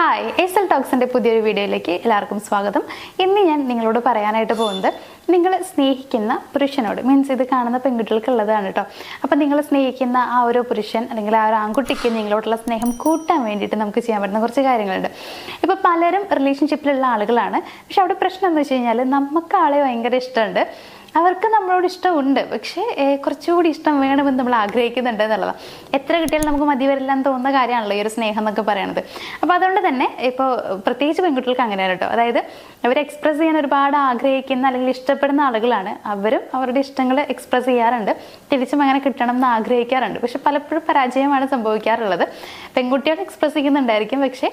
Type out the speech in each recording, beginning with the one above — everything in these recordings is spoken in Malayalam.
ഹായ് എസ് ടോക്സിൻ്റെ പുതിയൊരു വീഡിയോയിലേക്ക് എല്ലാവർക്കും സ്വാഗതം. ഇന്ന് ഞാൻ നിങ്ങളോട് പറയാനായിട്ട് പോകുന്നത് നിങ്ങൾ സ്നേഹിക്കുന്ന പുരുഷനോട്, മീൻസ് ഇത് കാണുന്ന പെൺകുട്ടികൾക്കുള്ളതാണ് കേട്ടോ. അപ്പം നിങ്ങൾ സ്നേഹിക്കുന്ന ആ ഒരു പുരുഷൻ അല്ലെങ്കിൽ ആ ഒരു ആൺകുട്ടിക്ക് നിങ്ങളോടുള്ള സ്നേഹം കൂട്ടാൻ വേണ്ടിയിട്ട് നമുക്ക് ചെയ്യാൻ പറ്റുന്ന കുറച്ച് കാര്യങ്ങളുണ്ട്. ഇപ്പോൾ പലരും റിലേഷൻഷിപ്പിലുള്ള ആളുകളാണ്, പക്ഷെ അവിടെ പ്രശ്നം എന്ന് വെച്ച് കഴിഞ്ഞാൽ നമുക്ക് ആളെ ഭയങ്കര ഇഷ്ടമുണ്ട്, അവർക്ക് നമ്മളോട് ഇഷ്ടമുണ്ട്, പക്ഷേ കുറച്ചുകൂടി ഇഷ്ടം വേണമെന്ന് നമ്മൾ ആഗ്രഹിക്കുന്നുണ്ട് എന്നുള്ളതാണ്. എത്ര കിട്ടിയാലും നമുക്ക് മതി വരില്ല എന്ന് തോന്നുന്ന കാര്യമാണല്ലോ ഈ ഒരു സ്നേഹം എന്നൊക്കെ പറയുന്നത്. അപ്പോൾ അതുകൊണ്ട് തന്നെ ഇപ്പോൾ പ്രത്യേകിച്ച് പെൺകുട്ടികൾക്ക് അങ്ങനെയാണ് കേട്ടോ. അതായത് അവർ എക്സ്പ്രസ് ചെയ്യാൻ ഒരുപാട് ആഗ്രഹിക്കുന്ന അല്ലെങ്കിൽ ഇഷ്ടപ്പെടുന്ന ആളുകളാണ്. അവരും അവരുടെ ഇഷ്ടങ്ങൾ എക്സ്പ്രസ് ചെയ്യാറുണ്ട്, തിരിച്ചും അങ്ങനെ കിട്ടണം എന്ന് ആഗ്രഹിക്കാറുണ്ട്. പക്ഷെ പലപ്പോഴും പരാജയമാണ് സംഭവിക്കാറുള്ളത്. പെൺകുട്ടികൾ എക്സ്പ്രസ് ചെയ്യുന്നുണ്ടായിരിക്കും, പക്ഷേ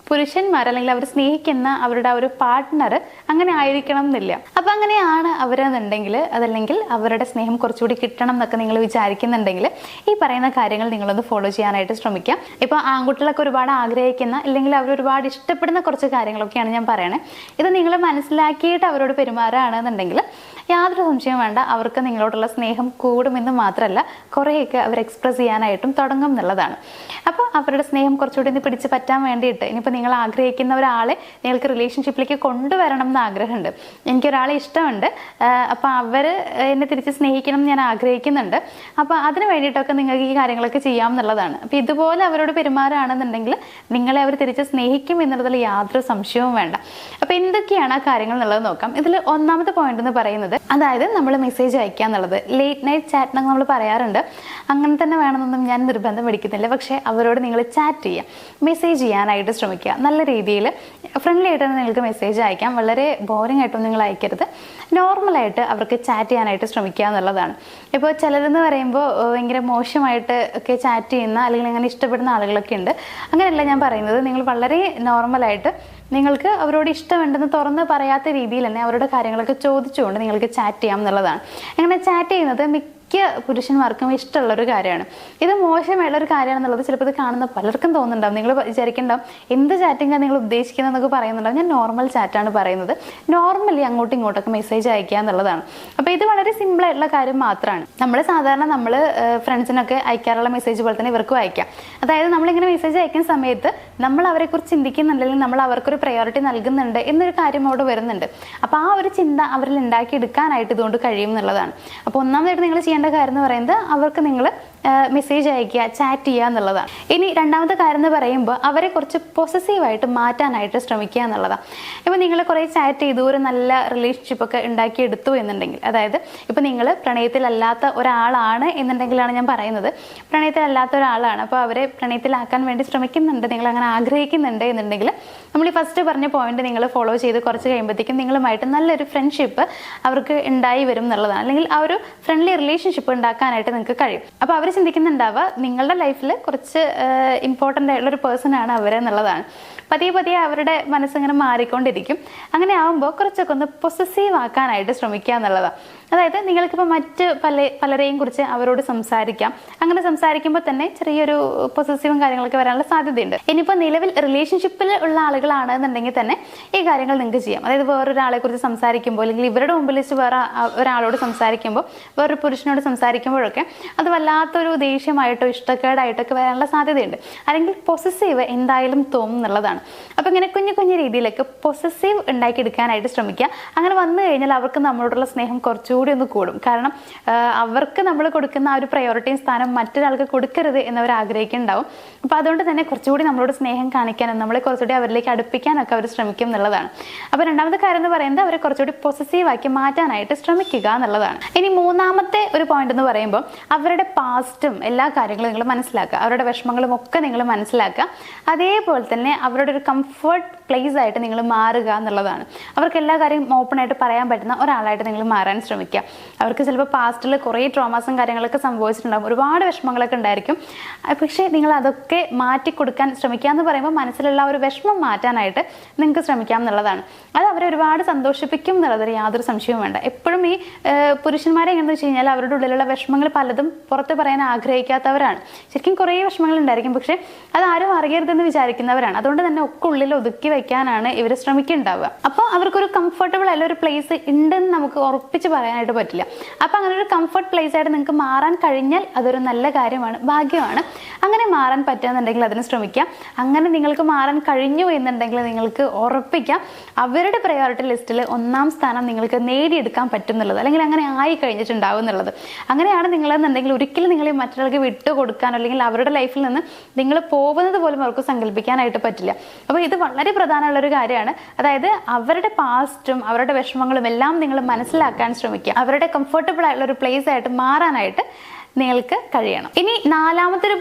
പുരുഷന്മാർ അല്ലെങ്കിൽ അവർ സ്നേഹിക്കുന്ന അവരുടെ ആ ഒരു പാർട്ട്ണർ അങ്ങനെ ആയിരിക്കണം എന്നില്ല. അപ്പൊ അങ്ങനെയാണ് അവരെന്നുണ്ടെങ്കിൽ, അതല്ലെങ്കിൽ അവരുടെ സ്നേഹം കുറച്ചുകൂടി കിട്ടണം എന്നൊക്കെ നിങ്ങൾ വിചാരിക്കുന്നുണ്ടെങ്കിൽ ഈ പറയുന്ന കാര്യങ്ങൾ നിങ്ങളൊന്ന് ഫോളോ ചെയ്യാനായിട്ട് ശ്രമിക്കാം. ഇപ്പൊ ആൺകുട്ടികളൊക്കെ ഒരുപാട് ആഗ്രഹിക്കുന്ന അല്ലെങ്കിൽ അവർ ഒരുപാട് ഇഷ്ടപ്പെടുന്ന കുറച്ച് കാര്യങ്ങളൊക്കെയാണ് ഞാൻ പറയണേ. ഇത് നിങ്ങൾ മനസ്സിലാക്കിയിട്ട് അവരോട് പെരുമാറുകയാണെന്നുണ്ടെങ്കിൽ യാതൊരു സംശയവും വേണ്ട, അവർക്ക് നിങ്ങളോടുള്ള സ്നേഹം കൂടുമെന്ന് മാത്രമല്ല കുറേയൊക്കെ അവർ എക്സ്പ്രസ് ചെയ്യാനായിട്ടും തുടങ്ങും എന്നുള്ളതാണ്. അപ്പോൾ അവരുടെ സ്നേഹം കുറച്ചുകൂടി ഒന്ന് പിടിച്ച് പറ്റാൻ വേണ്ടിയിട്ട് ഇനിയിപ്പോൾ നിങ്ങൾ ആഗ്രഹിക്കുന്ന ഒരാളെ നിങ്ങൾക്ക് റിലേഷൻഷിപ്പിലേക്ക് കൊണ്ടുവരണം എന്ന് ആഗ്രഹമുണ്ട്, എനിക്കൊരാളെ ഇഷ്ടമുണ്ട്, അപ്പോൾ അവർ എന്നെ തിരിച്ച് സ്നേഹിക്കണം എന്ന് ഞാൻ ആഗ്രഹിക്കുന്നുണ്ട്, അപ്പോൾ അതിന് വേണ്ടിയിട്ടൊക്കെ നിങ്ങൾക്ക് ഈ കാര്യങ്ങളൊക്കെ ചെയ്യാം എന്നുള്ളതാണ്. അപ്പോൾ ഇതുപോലെ അവരോട് പെരുമാറുകയാണെന്നുണ്ടെങ്കിൽ നിങ്ങളെ അവർ തിരിച്ച് സ്നേഹിക്കും എന്നുള്ളതിൽ യാതൊരു സംശയവും വേണ്ട. അപ്പോൾ എന്തൊക്കെയാണ് ആ കാര്യങ്ങൾ എന്നുള്ളത് നോക്കാം. ഇതിൽ ഒന്നാമത്തെ പോയിന്റ് എന്ന് പറയുന്നത്, അതായത് നമ്മൾ മെസ്സേജ് അയക്കുക എന്നുള്ളത്. ലേറ്റ് നൈറ്റ് ചാറ്റ് എന്നൊക്കെ നമ്മൾ പറയാറുണ്ട്, അങ്ങനെ തന്നെ വേണമെന്നൊന്നും ഞാൻ നിർബന്ധം പിടിക്കുന്നില്ല. പക്ഷേ അവരോട് നിങ്ങൾ ചാറ്റ് ചെയ്യുക, മെസ്സേജ് ചെയ്യാനായിട്ട് ശ്രമിക്കുക. നല്ല രീതിയിൽ ഫ്രണ്ട്ലി ആയിട്ട് നിങ്ങൾക്ക് മെസ്സേജ് അയക്കാം. വളരെ ബോറിംഗ് ആയിട്ടൊന്നും നിങ്ങൾ അയക്കരുത്. നോർമലായിട്ട് അവർക്ക് ചാറ്റ് ചെയ്യാനായിട്ട് ശ്രമിക്കുക എന്നുള്ളതാണ്. ഇപ്പോൾ ചിലരെന്ന് പറയുമ്പോൾ ഭയങ്കര മോശമായിട്ട് ഒക്കെ ചാറ്റ് ചെയ്യുന്ന അല്ലെങ്കിൽ അങ്ങനെ ഇഷ്ടപ്പെടുന്ന ആളുകളൊക്കെ ഉണ്ട്. അങ്ങനെയല്ല ഞാൻ പറയുന്നത്. നിങ്ങൾ വളരെ നോർമലായിട്ട് നിങ്ങൾക്ക് അവരോട് ഇഷ്ടമുണ്ടെന്ന് തുറന്ന് പറയാത്ത രീതിയിൽ തന്നെ അവരുടെ കാര്യങ്ങളൊക്കെ ചോദിച്ചുകൊണ്ട് നിങ്ങൾക്ക് ചാറ്റ് ചെയ്യാം എന്നുള്ളതാണ്. അങ്ങനെ ചാറ്റ് ചെയ്യുന്നത് മിക്ക പുരുഷന്മാർക്കും ഇഷ്ടമുള്ളൊരു കാര്യമാണ്. ഇത് മോശമായിട്ടുള്ളൊരു കാര്യമാണെന്നുള്ളത് ചിലപ്പോൾ ഇത് കാണുന്ന പലർക്കും തോന്നുന്നുണ്ടാവും. നിങ്ങൾ വിചാരിക്കുന്നുണ്ടാവും എന്ത് ചാറ്റിങ്ങാണ് നിങ്ങൾ ഉദ്ദേശിക്കുന്നതെന്നൊക്കെ പറയുന്നുണ്ടാവും. ഞാൻ നോർമൽ ചാറ്റാണ് പറയുന്നത്. നോർമലി അങ്ങോട്ടും ഇങ്ങോട്ടൊക്കെ മെസ്സേജ് അയക്കുക എന്നുള്ളതാണ്. അപ്പോൾ ഇത് വളരെ സിമ്പിൾ ആയിട്ടുള്ള കാര്യം മാത്രമാണ്. നമ്മൾ ഫ്രണ്ട്സിനൊക്കെ അയക്കാറുള്ള മെസ്സേജ് പോലെ തന്നെ ഇവർക്കും അയക്കാം. അതായത് നമ്മളിങ്ങനെ മെസ്സേജ് അയക്കുന്ന സമയത്ത് നമ്മൾ അവരെക്കുറിച്ച് ചിന്തിക്കുന്നുണ്ടെങ്കിൽ നമ്മൾ അവർക്കൊരു പ്രയോറിറ്റി നൽകുന്നുണ്ട് എന്നൊരു കാര്യം അവിടെ വരുന്നുണ്ട്. അപ്പോൾ ആ ഒരു ചിന്ത അവരിൽ ഉണ്ടാക്കിയെടുക്കാനായിട്ട് ഇതുകൊണ്ട് കഴിയും എന്നുള്ളതാണ്. അപ്പോൾ ഒന്നാമതായിട്ട് നിങ്ങൾ ചെയ്യേണ്ട കാര്യം എന്ന് പറയുന്നത് അവർക്ക് നിങ്ങൾ മെസ്സേജ് അയക്കുക, ചാറ്റ് ചെയ്യുക എന്നുള്ളതാണ്. ഇനി രണ്ടാമത്തെ കാര്യം എന്ന് പറയുമ്പോൾ അവരെ കുറച്ച് പൊസസീവായിട്ട് മാറ്റാനായിട്ട് ശ്രമിക്കുക എന്നുള്ളതാണ്. ഇപ്പോൾ നിങ്ങൾ കുറേ ചാറ്റ് ചെയ്തു ഒരു നല്ല റിലേഷൻഷിപ്പൊക്കെ ഉണ്ടാക്കിയെടുത്തു എന്നുണ്ടെങ്കിൽ, അതായത് ഇപ്പോൾ നിങ്ങൾ പ്രണയത്തിലല്ലാത്ത ഒരാളാണ് എന്നുണ്ടെങ്കിലാണ് ഞാൻ പറയുന്നത്. പ്രണയത്തിലല്ലാത്ത ഒരാളാണ്, അപ്പോൾ അവരെ പ്രണയത്തിലാക്കാൻ വേണ്ടി ശ്രമിക്കുന്നുണ്ട്, നിങ്ങൾ അങ്ങനെ ആഗ്രഹിക്കുന്നുണ്ട് എന്നുണ്ടെങ്കിൽ നമ്മൾ ഈ ഫസ്റ്റ് പറഞ്ഞ പോയിന്റ് നിങ്ങൾ ഫോളോ ചെയ്ത് കുറച്ച് കഴിയുമ്പോഴത്തേക്കും നിങ്ങളുമായിട്ട് നല്ലൊരു ഫ്രണ്ട്ഷിപ്പ് അവർക്ക് ഉണ്ടായി വരും എന്നുള്ളതാണ്. അല്ലെങ്കിൽ ആ ഒരു ഫ്രണ്ട്ലി റിലേഷൻഷിപ്പ് ഉണ്ടാക്കാനായിട്ട് നിങ്ങൾക്ക് കഴിയും. അപ്പോൾ അവർ ചിന്തിക്കുന്നുണ്ടാവുക നിങ്ങളുടെ ലൈഫിൽ കുറച്ച് ഇമ്പോർട്ടൻ്റ് ആയിട്ടുള്ളൊരു പേഴ്സൺ ആണ് അവരെന്നുള്ളതാണ്. പതിയെ അവരുടെ മനസ്സിങ്ങനെ മാറിക്കൊണ്ടിരിക്കും. അങ്ങനെ ആകുമ്പോൾ കുറച്ചൊക്കെ ഒന്ന് പൊസസീവ് ആക്കാനായിട്ട് ശ്രമിക്കുക എന്നുള്ളതാണ്. അതായത് നിങ്ങൾക്കിപ്പോൾ മറ്റ് പലരെയും കുറിച്ച് അവരോട് സംസാരിക്കാം. അങ്ങനെ സംസാരിക്കുമ്പോൾ തന്നെ ചെറിയൊരു പൊസസീവും കാര്യങ്ങളൊക്കെ വരാനുള്ള സാധ്യതയുണ്ട്. ഇനിയിപ്പോൾ നിലവിൽ റിലേഷൻഷിപ്പിൽ ഉള്ള ആളുകളാണെന്നുണ്ടെങ്കിൽ തന്നെ ഈ കാര്യങ്ങൾ നിങ്ങൾക്ക് ചെയ്യാം. അതായത് വേറൊരാളെ കുറിച്ച് സംസാരിക്കുമ്പോൾ അല്ലെങ്കിൽ ഇവരുടെ മുമ്പിൽ വെച്ച് വേറെ ഒരാളോട് സംസാരിക്കുമ്പോൾ, വേറൊരു പുരുഷനോട് സംസാരിക്കുമ്പോഴൊക്കെ അത് വല്ലാത്തൊരു ദേഷ്യമായിട്ടോ ഇഷ്ടക്കേടായിട്ടൊക്കെ വരാനുള്ള സാധ്യതയുണ്ട്. അല്ലെങ്കിൽ പൊസസീവ് എന്തായാലും തോന്നും എന്നുള്ളതാണ്. അപ്പോൾ ഇങ്ങനെ കുഞ്ഞു കുഞ്ഞു രീതിയിലൊക്കെ പൊസസീവ് ഉണ്ടാക്കിയെടുക്കാനായിട്ട് ശ്രമിക്കുക. അങ്ങനെ വന്നു കഴിഞ്ഞാൽ അവർക്ക് നമ്മളോടുള്ള സ്നേഹം കുറച്ചുകൂടി ഒന്ന് കൂടും. കാരണം അവർക്ക് നമ്മൾ കൊടുക്കുന്ന ആ ഒരു പ്രയോറിറ്റിയും സ്ഥാനം മറ്റൊരാൾക്ക് കൊടുക്കരുത് എന്നവർ ആഗ്രഹിക്കുന്നുണ്ടാവും. അപ്പോൾ അതുകൊണ്ട് തന്നെ കുറച്ചുകൂടി നമ്മളോട് സ്നേഹം കാണിക്കാനും നമ്മളെ കുറച്ചുകൂടി അവരിലേക്ക് അടുപ്പിക്കാനൊക്കെ അവർ ശ്രമിക്കും എന്നുള്ളതാണ്. അപ്പോൾ രണ്ടാമത്തെ കാര്യം എന്ന് പറയുന്നത് അവരെ കുറച്ചുകൂടി പൊസസീവാക്കി മാറ്റാനായിട്ട് ശ്രമിക്കുക എന്നുള്ളതാണ്. ഇനി മൂന്നാമത്തെ ഒരു പോയിന്റ് എന്ന് പറയുമ്പോൾ അവരുടെ പാസ്റ്റും എല്ലാ കാര്യങ്ങളും നിങ്ങൾ മനസ്സിലാക്കുക, അവരുടെ വിഷമങ്ങളും ഒക്കെ നിങ്ങൾ മനസ്സിലാക്കുക. അതേപോലെ തന്നെ അവരുടെ ഒരു കംഫർട്ട് പ്ലേസ് ആയിട്ട് നിങ്ങൾ മാറുക എന്നുള്ളതാണ്. അവർക്ക് എല്ലാ കാര്യം ഓപ്പൺ ആയിട്ട് പറയാൻ പറ്റുന്ന ഒരാളായിട്ട് നിങ്ങൾ മാറാൻ ശ്രമിക്കുക. അവർക്ക് ചിലപ്പോൾ പാസ്റ്റിൽ കുറേ ട്രോമാസും കാര്യങ്ങളൊക്കെ സംഭവിച്ചിട്ടുണ്ടാകും, ഒരുപാട് വിഷമങ്ങളൊക്കെ ഉണ്ടായിരിക്കും. പക്ഷേ നിങ്ങൾ അതൊക്കെ മാറ്റിക്കൊടുക്കാൻ ശ്രമിക്കുക എന്ന് പറയുമ്പോൾ മനസ്സിലുള്ള ഒരു വിഷമം മാറ്റാനായിട്ട് നിങ്ങൾക്ക് ശ്രമിക്കാം എന്നുള്ളതാണ്. അത് അവരെ ഒരുപാട് സന്തോഷിപ്പിക്കും എന്നുള്ളതിൽ യാതൊരു സംശയവും വേണ്ട. എപ്പോഴും ഈ പുരുഷന്മാരെ എങ്ങനെയെന്ന് വെച്ച് കഴിഞ്ഞാൽ അവരുടെ ഉള്ളിലുള്ള വിഷമങ്ങൾ പലതും പുറത്ത് പറയാൻ ആഗ്രഹിക്കാത്തവരാണ്. ശരിക്കും കുറേ വിഷമങ്ങൾ ഉണ്ടായിരിക്കും, പക്ഷേ അത് ആരും അറിയരുതെന്ന് വിചാരിക്കുന്നവരാണ്. അതുകൊണ്ട് തന്നെ ഒക്കെ ഉള്ളിൽ ഒതുക്കി വെക്കാനാണ് ഇവർ ശ്രമിക്കുന്നുണ്ടാവുക. അപ്പോൾ അവർക്കൊരു കംഫർട്ടബിൾ ആയിട്ടുള്ള ഒരു പ്ലേസ് ഉണ്ടെന്ന് നമുക്ക് ഉറപ്പിച്ച് പറയാനായിട്ട് പറ്റില്ല. അപ്പോൾ അങ്ങനെ ഒരു കംഫർട്ട് പ്ലേസ് ആയിട്ട് നിങ്ങൾക്ക് മാറാൻ കഴിഞ്ഞാൽ അതൊരു നല്ല കാര്യമാണ്, ഭാഗ്യമാണ്. അങ്ങനെ മാറാൻ പറ്റുകയെന്നുണ്ടെങ്കിൽ അതിന് ശ്രമിക്കാം. അങ്ങനെ നിങ്ങൾക്ക് മാറാൻ കഴിഞ്ഞു എന്നുണ്ടെങ്കിൽ നിങ്ങൾക്ക് ഉറപ്പിക്കാം അവരുടെ പ്രയോറിറ്റി ലിസ്റ്റിൽ 1-ാം സ്ഥാനം നിങ്ങൾക്ക് നേടിയെടുക്കാൻ പറ്റും എന്നുള്ളത്, അല്ലെങ്കിൽ അങ്ങനെ ആയി കഴിഞ്ഞിട്ടുണ്ടാവും എന്നുള്ളത്. അങ്ങനെയാണ് നിങ്ങളെന്നുണ്ടെങ്കിൽ ഒരിക്കലും നിങ്ങൾ മറ്റൊരാൾക്ക് വിട്ടു കൊടുക്കാൻ അല്ലെങ്കിൽ അവരുടെ ലൈഫിൽ നിന്ന് നിങ്ങൾ പോകുന്നത് പോലും അവർക്ക് സങ്കല്പിക്കാനായിട്ട് പറ്റില്ല. അപ്പോൾ ഇത് വളരെ പ്രധാനമുള്ളൊരു കാര്യമാണ്. അതായത് അവരുടെ പാസ്റ്റും അവരുടെ വിഷമങ്ങളും എല്ലാം നിങ്ങൾ മനസ്സിലാക്കാൻ ശ്രമിക്കുക. അവരുടെ കംഫർട്ടബിൾ ആയിട്ടുള്ള ഒരു പ്ലേസ് ആയിട്ട് മാറാനായിട്ട് നിങ്ങൾക്ക് കഴിയണം. ഇനി 4-മത്തൊരു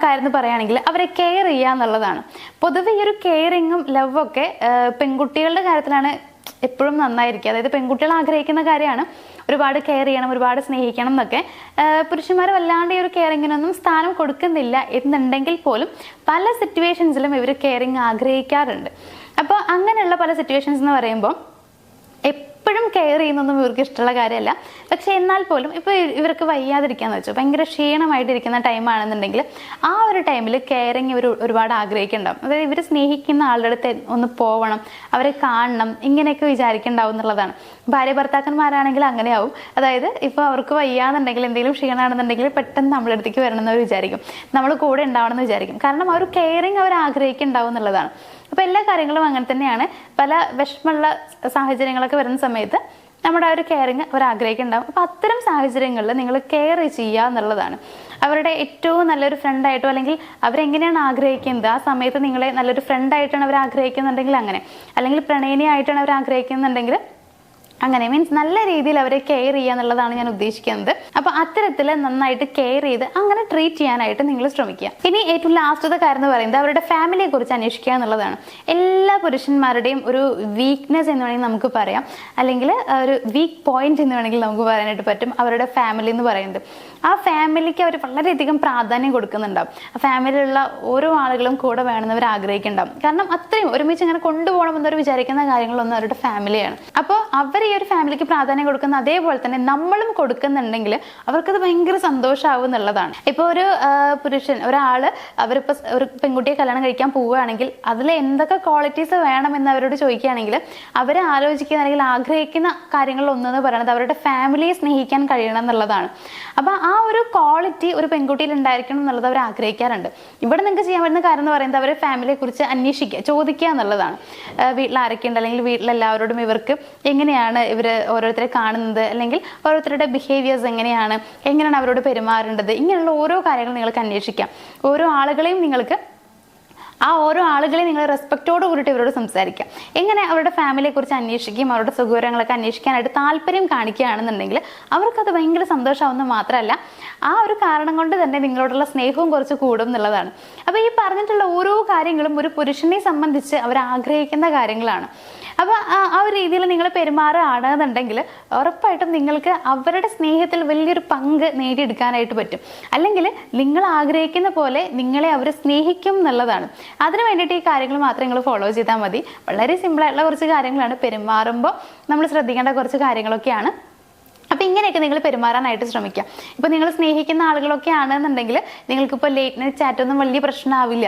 കാര്യം എന്ന് പറയുകയാണെങ്കിൽ അവരെ കെയർ ചെയ്യുക എന്നുള്ളതാണ്. പൊതുവെ ഈ ഒരു കെയറിങ്ങും ലവും ഒക്കെ പെൺകുട്ടികളുടെ കാര്യത്തിലാണ് എപ്പോഴും നന്നായിരിക്കുക. അതായത് പെൺകുട്ടികൾ ആഗ്രഹിക്കുന്ന കാര്യമാണ് ഒരുപാട് കെയർ ചെയ്യണം, ഒരുപാട് സ്നേഹിക്കണം എന്നൊക്കെ. പുരുഷന്മാർ വല്ലാണ്ട് ഈ ഒരു കെയറിങ്ങിനൊന്നും സ്ഥാനം കൊടുക്കുന്നില്ല എന്നുണ്ടെങ്കിൽ പോലും പല സിറ്റുവേഷൻസിലും ഇവർ കെയറിങ് ആഗ്രഹിക്കാറുണ്ട്. അപ്പോൾ അങ്ങനെയുള്ള പല സിറ്റുവേഷൻസ് എന്ന് പറയുമ്പോൾ എപ്പോഴും കെയർ ചെയ്യുന്നൊന്നും ഇവർക്ക് ഇഷ്ടമുള്ള കാര്യമല്ല. പക്ഷെ എന്നാൽ പോലും ഇപ്പോൾ ഇവർക്ക് വയ്യാതിരിക്കാന്ന് വെച്ചോ, ഭയങ്കര ക്ഷീണമായിട്ടിരിക്കുന്ന ടൈമാണെന്നുണ്ടെങ്കിൽ ആ ഒരു ടൈമിൽ കെയറിങ് ഇവർ ഒരുപാട് ആഗ്രഹിക്കുന്നുണ്ടാവും. അതായത് ഇവർ സ്നേഹിക്കുന്ന ആളുടെ അടുത്ത് ഒന്ന് പോകണം, അവരെ കാണണം, ഇങ്ങനെയൊക്കെ വിചാരിക്കുന്നുണ്ടാവും എന്നുള്ളതാണ്. ഭാര്യ ഭർത്താക്കന്മാരാണെങ്കിൽ അങ്ങനെയാവും. അതായത് ഇപ്പോൾ അവർക്ക് വയ്യാന്നുണ്ടെങ്കിൽ എന്തെങ്കിലും ക്ഷീണമാണെന്നുണ്ടെങ്കിൽ പെട്ടെന്ന് നമ്മുടെ അടുത്തേക്ക് വരണമെന്ന് വിചാരിക്കും, നമ്മൾ കൂടെ ഉണ്ടാവണമെന്ന് വിചാരിക്കും. കാരണം ആ ഒരു കെയറിങ് അവർ ആഗ്രഹിക്കുന്നുണ്ടാവും എന്നുള്ളതാണ്. അപ്പോൾ എല്ലാ കാര്യങ്ങളും അങ്ങനെ തന്നെയാണ്. പല വിഷമമുള്ള സാഹചര്യങ്ങളൊക്കെ വരുന്ന സമയത്ത് നമ്മുടെ ആ ഒരു കെയറിങ് അവർ ആഗ്രഹിക്കുന്നുണ്ടാവും. അപ്പോൾ അത്തരം സാഹചര്യങ്ങളിൽ നിങ്ങൾ കെയർ ചെയ്യുക എന്നുള്ളതാണ്. അവരുടെ ഏറ്റവും നല്ലൊരു ഫ്രണ്ടായിട്ടോ അല്ലെങ്കിൽ അവരെങ്ങനെയാണ് ആഗ്രഹിക്കുന്നത് ആ സമയത്ത് നിങ്ങളെ നല്ലൊരു ഫ്രണ്ടായിട്ടാണ് അവർ ആഗ്രഹിക്കുന്നുണ്ടെങ്കിൽ അങ്ങനെ, അല്ലെങ്കിൽ പ്രണയിനിയായിട്ടാണ് അവർ ആഗ്രഹിക്കുന്നുണ്ടെങ്കിൽ അങ്ങനെ, മീൻസ് നല്ല രീതിയിൽ അവരെ കെയർ ചെയ്യുക എന്നുള്ളതാണ് ഞാൻ ഉദ്ദേശിക്കുന്നത്. അപ്പോൾ അത്തരത്തിൽ നന്നായിട്ട് കെയർ ചെയ്ത് അങ്ങനെ ട്രീറ്റ് ചെയ്യാനായിട്ട് നിങ്ങൾ ശ്രമിക്കുക. ഇനി ഏറ്റവും ലാസ്റ്റത്തെ കാര്യം എന്ന് പറയുന്നത് അവരുടെ ഫാമിലിയെ കുറിച്ച് അന്വേഷിക്കുക എന്നുള്ളതാണ്. എല്ലാ പുരുഷന്മാരുടെയും ഒരു വീക്ക്നെസ് എന്ന് വേണമെങ്കിൽ നമുക്ക് പറയാം, അല്ലെങ്കിൽ ഒരു വീക്ക് പോയിന്റ് എന്ന് വേണമെങ്കിൽ നമുക്ക് പറയാനായിട്ട് പറ്റും അവരുടെ ഫാമിലി എന്ന് പറയുന്നത്. ആ ഫാമിലിക്ക് അവർ വളരെയധികം പ്രാധാന്യം കൊടുക്കുന്നുണ്ടാവും. ആ ഫാമിലിയിലുള്ള ഓരോ ആളുകളും കൂടെ വേണമെന്ന് അവർ ആഗ്രഹിക്കുന്നുണ്ടാവും. കാരണം അത്രയും ഒരുമിച്ച് ഇങ്ങനെ കൊണ്ടുപോകണമെന്നവർ വിചാരിക്കുന്ന കാര്യങ്ങളൊന്നും അവരുടെ ഫാമിലിയാണ്. അപ്പോൾ അവർ ഈ ഒരു ഫാമിലിക്ക് പ്രാധാന്യം കൊടുക്കുന്ന അതേപോലെ തന്നെ നമ്മളും കൊടുക്കുന്നുണ്ടെങ്കിൽ അവർക്കത് ഭയങ്കര സന്തോഷമാവും എന്നുള്ളതാണ്. ഇപ്പോൾ ഒരു പുരുഷൻ ഒരാള് അവരിപ്പോൾ ഒരു പെൺകുട്ടിയെ കല്യാണം കഴിക്കാൻ പോവുകയാണെങ്കിൽ അതിൽ എന്തൊക്കെ ക്വാളിറ്റീസ് വേണമെന്ന് അവരോട് ചോദിക്കുകയാണെങ്കിൽ അവർ ആലോചിക്കുന്ന അല്ലെങ്കിൽ ആഗ്രഹിക്കുന്ന കാര്യങ്ങളിൽ ഒന്നെന്ന് പറയുന്നത് അവരുടെ ഫാമിലിയെ സ്നേഹിക്കാൻ കഴിയണം എന്നുള്ളതാണ്. അപ്പോൾ ആ ഒരു ക്വാളിറ്റി ഒരു പെൺകുട്ടിയിൽ ഉണ്ടായിരിക്കണം എന്നുള്ളത് അവർ ആഗ്രഹിക്കാറുണ്ട്. ഇവിടെ നിങ്ങൾക്ക് ചെയ്യാൻ പറ്റുന്ന കാര്യം എന്ന് പറയുന്നത് അവരുടെ ഫാമിലിയെ കുറിച്ച് അന്വേഷിക്കുക, ചോദിക്കുക എന്നുള്ളതാണ്. വീട്ടിൽ ആരൊക്കെയുണ്ട്, അല്ലെങ്കിൽ വീട്ടിലെല്ലാവരോടും ഇവർക്ക് എങ്ങനെയാണ് ഇവർ ഓരോരുത്തരെ കാണുന്നത്, അല്ലെങ്കിൽ ഓരോരുത്തരുടെ ബിഹേവിയേഴ്സ് എങ്ങനെയാണ് അവരോട് പെരുമാറേണ്ടത്, ഇങ്ങനെയുള്ള ഓരോ കാര്യങ്ങളും നിങ്ങൾക്ക് അന്വേഷിക്കാം. ഓരോ ആളുകളെയും നിങ്ങൾ റെസ്പെക്റ്റോട് കൂടിയിട്ട് ഇവരോട് സംസാരിക്കാം. എങ്ങനെ അവരുടെ ഫാമിലിയെ കുറിച്ച് അന്വേഷിക്കും, അവരുടെ സുഖവിവരങ്ങളൊക്കെ അന്വേഷിക്കാനായിട്ട് താല്പര്യം കാണിക്കുകയാണെന്നുണ്ടെങ്കിൽ അവർക്കത് ഭയങ്കര സന്തോഷമാവുന്നത് മാത്രമല്ല ആ ഒരു കാരണം കൊണ്ട് തന്നെ നിങ്ങളോടുള്ള സ്നേഹവും കുറച്ച് കൂടും എന്നുള്ളതാണ്. അപ്പോൾ ഈ പറഞ്ഞിട്ടുള്ള ഓരോ കാര്യങ്ങളും ഒരു പുരുഷനെ സംബന്ധിച്ച് അവർ ആഗ്രഹിക്കുന്ന കാര്യങ്ങളാണ്. അപ്പോൾ ആ ഒരു രീതിയിൽ നിങ്ങൾ പെരുമാറുകയാണെന്നുണ്ടെങ്കിൽ ഉറപ്പായിട്ടും നിങ്ങൾക്ക് അവരുടെ സ്നേഹത്തിൽ വലിയൊരു പങ്ക് നേടിയെടുക്കാനായിട്ട് പറ്റും. അല്ലെങ്കിൽ നിങ്ങൾ ആഗ്രഹിക്കുന്ന പോലെ നിങ്ങളെ അവർ സ്നേഹിക്കും എന്നുള്ളതാണ്. അതിന് വേണ്ടിയിട്ട് ഈ കാര്യങ്ങൾ മാത്രം നിങ്ങൾ ഫോളോ ചെയ്താൽ മതി. വളരെ സിമ്പിളായിട്ടുള്ള കുറച്ച് കാര്യങ്ങളാണ്. പെരുമാറുമ്പോൾ നമ്മൾ ശ്രദ്ധിക്കേണ്ട കുറച്ച് കാര്യങ്ങളൊക്കെയാണ്. അപ്പോൾ ഇങ്ങനെയൊക്കെ നിങ്ങൾ പെരുമാറാനായിട്ട് ശ്രമിക്കുക. ഇപ്പോൾ നിങ്ങൾ സ്നേഹിക്കുന്ന ആളുകളൊക്കെ ആണെന്നുണ്ടെങ്കിൽ നിങ്ങൾക്കിപ്പോൾ ലേറ്റ് നൈറ്റ് ചാറ്റൊന്നും വലിയ പ്രശ്നമാവില്ല.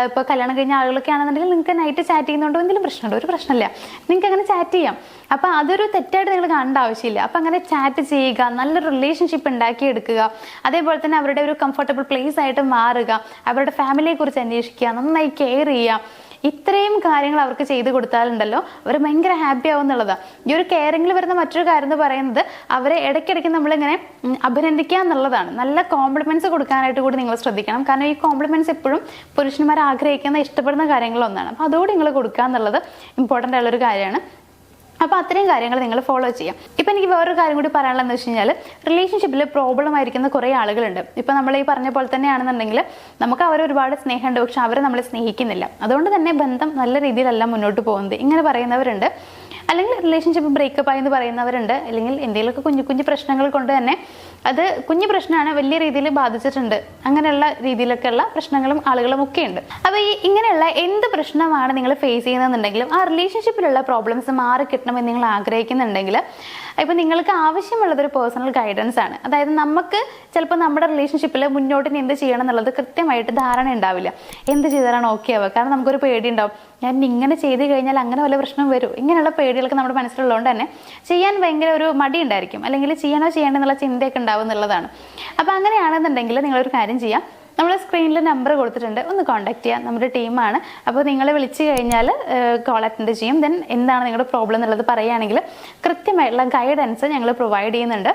ഇപ്പോൾ കല്യാണം കഴിഞ്ഞ ആളുകളൊക്കെ ആണെന്നുണ്ടെങ്കിൽ നിങ്ങൾക്ക് നൈറ്റ് ചാറ്റ് ചെയ്യുന്നതുകൊണ്ട് എന്തെങ്കിലും പ്രശ്നമുണ്ടോ? ഒരു പ്രശ്നമില്ല, നിങ്ങൾക്ക് അങ്ങനെ ചാറ്റ് ചെയ്യാം. അപ്പോൾ അതൊരു തെറ്റായിട്ട് നിങ്ങൾ കാണേണ്ട ആവശ്യമില്ല. അപ്പോൾ അങ്ങനെ ചാറ്റ് ചെയ്യുക, നല്ലൊരു റിലേഷൻഷിപ്പ് ഉണ്ടാക്കിയെടുക്കുക, അതേപോലെ തന്നെ അവരുടെ ഒരു കംഫർട്ടബിൾ പ്ലേസ് ആയിട്ട് മാറുക, അവരുടെ ഫാമിലിയെ കുറിച്ച് അന്വേഷിക്കുക, നന്നായി കെയർ ചെയ്യുക. ഇത്രയും കാര്യങ്ങൾ അവർക്ക് ചെയ്ത് കൊടുത്താലുണ്ടല്ലോ അവർ ഭയങ്കര ഹാപ്പി ആവും എന്നുള്ളതാണ്. ഈ ഒരു കെയറിങ്ങിൽ വരുന്ന മറ്റൊരു കാര്യം എന്ന് പറയുന്നത് അവരെ ഇടയ്ക്കിടയ്ക്ക് നമ്മളിങ്ങനെ അഭിനന്ദിക്കുക എന്നുള്ളതാണ്. നല്ല കോംപ്ലിമെന്റ്സ് കൊടുക്കാനായിട്ട് കൂടി നിങ്ങൾ ശ്രദ്ധിക്കണം. കാരണം ഈ കോംപ്ലിമെന്റ്സ് എപ്പോഴും പുരുഷന്മാർ ആഗ്രഹിക്കുന്ന ഇഷ്ടപ്പെടുന്ന കാര്യങ്ങളൊന്നാണ്. അപ്പോൾ അതോടെ നിങ്ങൾ കൊടുക്കുക എന്നുള്ളത് ഇമ്പോർട്ടൻ്റ് ആയുള്ളൊരു കാര്യമാണ്. അപ്പോൾ അത്രയും കാര്യങ്ങൾ നിങ്ങൾ ഫോളോ ചെയ്യാം. ഇപ്പം എനിക്ക് വേറൊരു കാര്യം കൂടി പറയാനുള്ളതെന്ന് വെച്ച് കഴിഞ്ഞാൽ റിലേഷൻഷിപ്പിൽ പ്രോബ്ലം ആയിരിക്കുന്ന കുറേ ആളുകളുണ്ട്. ഇപ്പം നമ്മൾ ഈ പറഞ്ഞ പോലെ തന്നെയാണെന്നുണ്ടെങ്കിൽ നമുക്ക് അവരെ ഒരുപാട് സ്നേഹമുണ്ട്, പക്ഷെ അവരെ നമ്മളെ സ്നേഹിക്കുന്നില്ല. അതുകൊണ്ട് തന്നെ ബന്ധം നല്ല രീതിയിലല്ല മുന്നോട്ട് പോകുന്നത്. ഇങ്ങനെ പറയുന്നവരുണ്ട്. അല്ലെങ്കിൽ റിലേഷൻഷിപ്പ് ബ്രേക്കപ്പ് ആയി എന്ന് പറയുന്നവരുണ്ട്. അല്ലെങ്കിൽ എന്തെങ്കിലുമൊക്കെ കുഞ്ഞു കുഞ്ഞു പ്രശ്നങ്ങൾ കൊണ്ട് തന്നെ അത് കുഞ്ഞു പ്രശ്നമാണ്, വലിയ രീതിയിൽ ബാധിച്ചിട്ടുണ്ട്. അങ്ങനെയുള്ള രീതിയിലൊക്കെയുള്ള പ്രശ്നങ്ങളും ആളുകളും ഒക്കെ ഉണ്ട്. അപ്പോൾ ഇങ്ങനെയുള്ള എന്ത് പ്രശ്നമാണ് നിങ്ങൾ ഫേസ് ചെയ്യുന്നതെന്നുണ്ടെങ്കിലും ആ റിലേഷൻഷിപ്പിലുള്ള പ്രോബ്ലംസ് മാറി കിട്ടണമെന്ന് നിങ്ങൾ ആഗ്രഹിക്കുന്നുണ്ടെങ്കിൽ ഇപ്പം നിങ്ങൾക്ക് ആവശ്യമുള്ളതൊരു പേഴ്സണൽ ഗൈഡൻസ് ആണ്. അതായത് നമുക്ക് ചിലപ്പോൾ നമ്മുടെ റിലേഷൻഷിപ്പിൽ മുന്നോട്ട് ഇനി എന്ത് ചെയ്യണം എന്നുള്ളത് കൃത്യമായിട്ട് ധാരണ ഉണ്ടാവില്ല. എന്ത് ചെയ്താലാണ് ഓക്കെ ആവുക? കാരണം നമുക്കൊരു പേടി ഉണ്ടാവും, ഞാൻ ഇങ്ങനെ ചെയ്ത് കഴിഞ്ഞാൽ അങ്ങനെ വല്ല പ്രശ്നം വരും. ഇങ്ങനെയുള്ള പേടികളൊക്കെ നമ്മുടെ മനസ്സിലുള്ളതുകൊണ്ട് തന്നെ ചെയ്യാൻ ഭയങ്കര ഒരു മടി ഉണ്ടായിരിക്കും, അല്ലെങ്കിൽ ചെയ്യേണ്ടെന്നുള്ള ചിന്തയൊക്കെ ഉണ്ടാവും എന്നുള്ളതാണ്. അപ്പോൾ അങ്ങനെയാണെന്നുണ്ടെങ്കിൽ നിങ്ങളൊരു കാര്യം ചെയ്യാം, നമ്മൾ സ്ക്രീനിൽ നമ്പർ കൊടുത്തിട്ടുണ്ട്, ഒന്ന് കോൺടാക്ട് ചെയ്യാം. നമ്മുടെ ടീമാണ്. അപ്പോൾ നിങ്ങളെ വിളിച്ചു കഴിഞ്ഞാൽ കോൾ അറ്റൻഡ് ചെയ്യും. ദെൻ എന്താണ് നിങ്ങളുടെ പ്രോബ്ലം എന്നുള്ളത് പറയുകയാണെങ്കിൽ കൃത്യമായിട്ടുള്ള ഗൈഡൻസ് ഞങ്ങൾ പ്രൊവൈഡ് ചെയ്യുന്നുണ്ട്.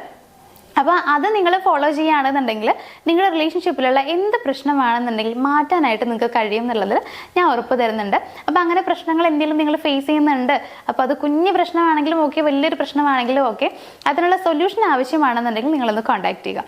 അപ്പോൾ അത് നിങ്ങൾ ഫോളോ ചെയ്യുകയാണെന്നുണ്ടെങ്കിൽ നിങ്ങളുടെ റിലേഷൻഷിപ്പിലുള്ള എന്ത് പ്രശ്നമാണെന്നുണ്ടെങ്കിൽ മാറ്റാനായിട്ട് നിങ്ങൾക്ക് കഴിയും എന്നുള്ളതിൽ ഞാൻ ഉറപ്പ് തരുന്നുണ്ട്. അപ്പോൾ അങ്ങനെ പ്രശ്നങ്ങൾ എന്തെങ്കിലും നിങ്ങൾ ഫേസ് ചെയ്യുന്നുണ്ട്, അപ്പോൾ അത് കുഞ്ഞു പ്രശ്നമാണെങ്കിലും ഓക്കെ, വലിയൊരു പ്രശ്നമാണെങ്കിലും ഓക്കെ, അതിനുള്ള സൊല്യൂഷൻ ആവശ്യമാണെന്നുണ്ടെങ്കിൽ നിങ്ങളൊന്ന് കോൺടാക്ട് ചെയ്യുക.